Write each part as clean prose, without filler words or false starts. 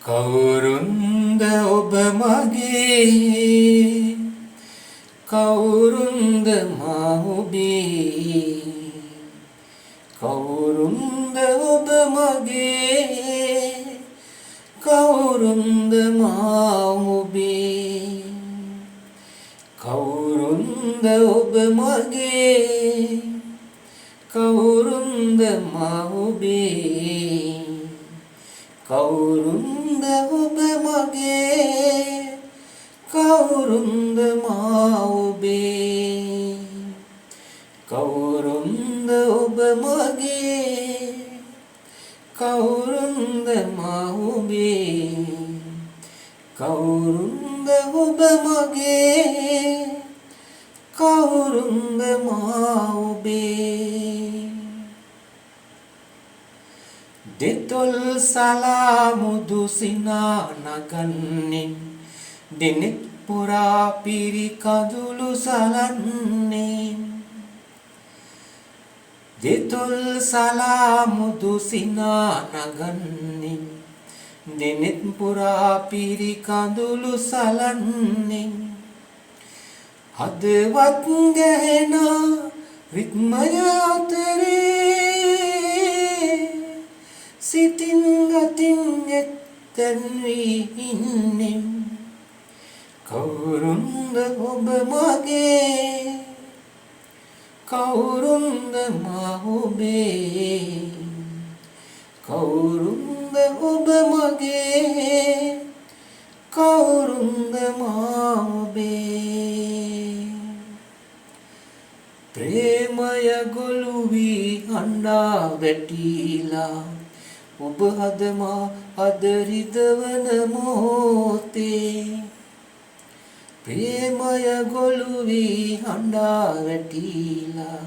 කවුරුන්ද ඔබ මගේ කවුරුන්ද මා ඔබේ කවුරුන්ද ඔබ මගේ කවුරුන්ද මා ඔබේ කවුරුන්ද ඔබ මගේ කවුරුන්ද මා ඔබේ කවුරුන්ද ඔබ මගේ කවුරුන්ද මා ඔබේ කවුරුන්ද ඔබ මගේ කවුරුන්ද මා ඔබේ කවුරුන්ද ඔබ මගේ කවුරුන්ද මා ඔබේ දෙතොල් සලා මුදු සිනා නගන්නේ දිනෙත් පුරා පිරි කඳුළු සලන්නේ දෙතොල් සලා මුදු සිනා නගන්නේ දිනෙත් පුරා පිරි කඳුළු සලන්නේ හදවත් ගැහෙන රිද්මය අතරේ සිතින් ගතින් එක්තැන් වී ඉන්නේ කවුරුන්ද ඔබ මගේ කවුරුන්ද මා ඔබේ කවුරුන්ද ඔබ මගේ කවුරුන්ද මා ඔබේ ප්‍රේමය ගොළු වී හඬා වැටිලා ඔබ හදමා අද රිදවන මොහොතේ ප්‍රේමය ගොළු වී හඬා වැටිලා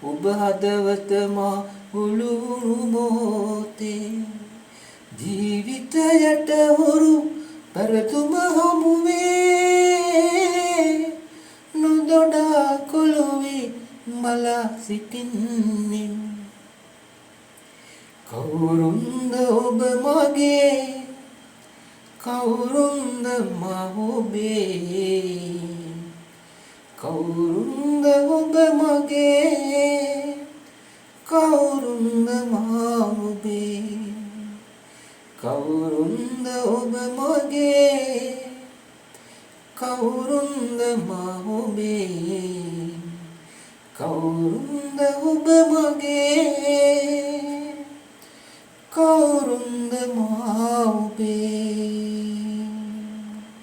ඔබ හදවතමා උළුණු මොහොතේ ජීවිතයට හුරු පෙරතුම හමුවේ නොදොඩා කොළොවේ මලා සිටින්නේ කවුරුන්ද ඔබ මගේ කවුරුන්ද මා ඔබේ කවුරුන්ද ඔබ මගේ කවුරුන්ද මා ඔබේ කවුරුන්ද ඔබ මගේ කවුරුන්ද මා ඔබේ කවුරුන්ද ඔබ මගේ කවුරුන්ද මා ඔබේ